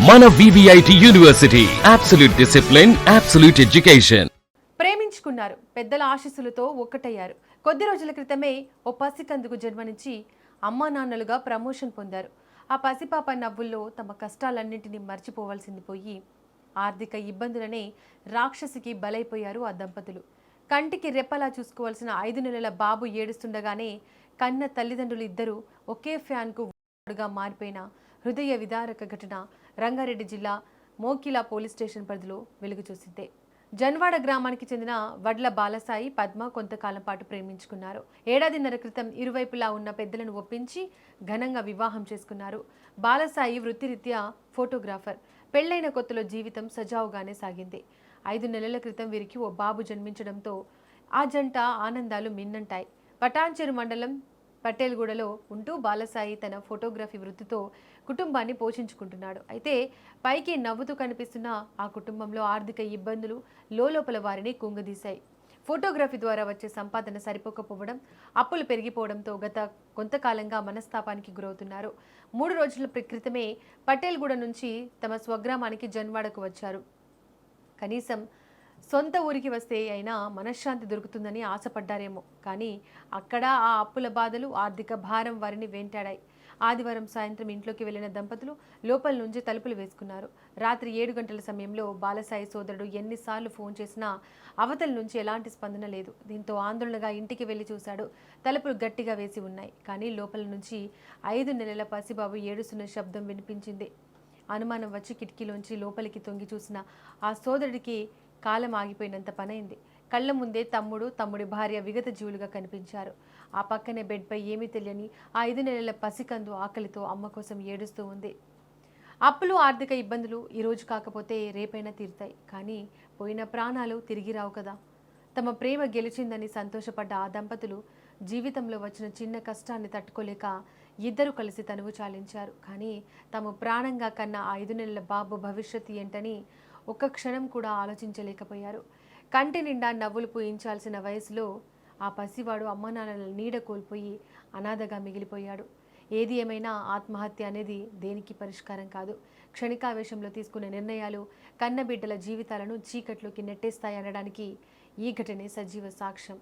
మన VVIT university, absolute discipline, absolute education. ప్రేమించుకున్నారు, పెద్దల ఆశీస్సులతో ఒక్కటయ్యారు. కొద్ది రోజుల క్రితమే ఓ పసికందుకు జన్మనిచ్చి అమ్మా నాన్నలుగా ప్రమోషన్ పొందారు. ఆ పసిపాప నవ్వుల్లో తమ కష్టాలన్నింటినీ మర్చిపోవాల్సింది పోయి ఆర్థిక ఇబ్బందులనే రాక్షసికి బలైపోయారు ఆ దంపతులు. కంటికి రెప్పలా చూసుకోవాల్సిన 5 నెలల బాబు ఏడుస్తుండగానే కన్న తల్లిదండ్రులు ఇద్దరు ఒకే ఫ్యాన్కు గా మారిపోయిన హృదయ విదారక ఘటన రంగారెడ్డి జిల్లా మోకిలా పోలీస్ స్టేషన్ పరిధిలో వెలుగు చూసిందే. జన్వాడ గ్రామానికి చెందిన వడ్ల బాలసాయి, పద్మ కొంతకాలం పాటు ప్రేమించుకున్నారు. ఏడాదిన్నర క్రితం ఇరువైపులా ఉన్న పెద్దలను ఒప్పించి ఘనంగా వివాహం చేసుకున్నారు. బాలసాయి వృత్తిరీత్యా ఫోటోగ్రాఫర్. పెళ్లైన కొత్తలో జీవితం సజావుగానే సాగింది. 5 నెలల క్రితం వీరికి ఓ బాబు జన్మించడంతో ఆ జంట ఆనందాలు మిన్నంటాయి. పటాన్చెరు మండలం పటేల్గూడలో ఉంటూ బాలసాయి తన ఫోటోగ్రఫీ వృత్తితో కుటుంబాన్ని పోషించుకుంటున్నాడు. అయితే పైకి నవ్వుతూ కనిపిస్తున్న ఆ కుటుంబంలో ఆర్థిక ఇబ్బందులు లోపల వారిని కుంగదీశాయి. ఫోటోగ్రఫీ ద్వారా వచ్చే సంపాదన సరిపోకపోవడం, అప్పులు పెరిగిపోవడంతో గత కొంతకాలంగా మనస్తాపానికి గురవుతున్నారు. 3 రోజుల క్రితమే పటేల్గూడ నుంచి తమ స్వగ్రామానికి జన్వాడకు వచ్చారు. కనీసం సొంత ఊరికి వస్తే అయినా మనశ్శాంతి దొరుకుతుందని ఆశపడ్డారేమో, కానీ అక్కడ ఆ అప్పుల బాధలు, ఆర్థిక భారం వారిని వెంటాడాయి. ఆదివారం సాయంత్రం ఇంట్లోకి వెళ్లిన దంపతులు లోపల నుంచి తలుపులు వేసుకున్నారు. రాత్రి 7 గంటల సమయంలో బాలసాయి సోదరుడు ఎన్నిసార్లు ఫోన్ చేసినా అవతల నుంచి ఎలాంటి స్పందన లేదు. దీంతో ఆందోళనగా ఇంటికి వెళ్లి చూశాడు. తలుపులు గట్టిగా వేసి ఉన్నాయి, కానీ లోపల నుంచి 5 నెలల పసిబాబు ఏడుస్తున్న శబ్దం వినిపించింది. అనుమానం వచ్చి కిటికీలోంచి లోపలికి తొంగి చూసిన ఆ సోదరుడికి కాలం ఆగిపోయినంత పనైంది. కళ్ళ ముందే తమ్ముడి భార్య విగత జీవులుగా కనిపించారు. ఆ పక్కనే బెడ్పై ఏమీ తెలియని ఆ 5 నెలల పసికందు ఆకలితో అమ్మ కోసం ఏడుస్తూ ఉంది. అప్పులు, ఆర్థిక ఇబ్బందులు ఈరోజు కాకపోతే రేపైనా తీరుతాయి, కానీ పోయిన ప్రాణాలు తిరిగి రావు కదా. తమ ప్రేమ గెలిచిందని సంతోషపడ్డ ఆ దంపతులు జీవితంలో వచ్చిన చిన్న కష్టాన్ని తట్టుకోలేక ఇద్దరు కలిసి తనువు చాలించారు. కానీ తాము ప్రాణంగా కన్న ఆ 5 నెలల బాబు భవిష్యత్తు ఏంటని ఒక్క క్షణం కూడా ఆలోచించలేకపోయారు. కంటి నిండా నవ్వులు పూయించాల్సిన వయసులో ఆ పసివాడు అమ్మానాన్నల నీడ కోల్పోయి అనాథగా మిగిలిపోయాడు. ఏది ఏమైనా ఆత్మహత్య అనేది దేనికి పరిష్కారం కాదు. క్షణికావేశంలో తీసుకునే నిర్ణయాలు కన్నబిడ్డల జీవితాలను చీకట్లోకి నెట్టేస్తాయనడానికి ఈ ఘటనే సజీవ సాక్ష్యం.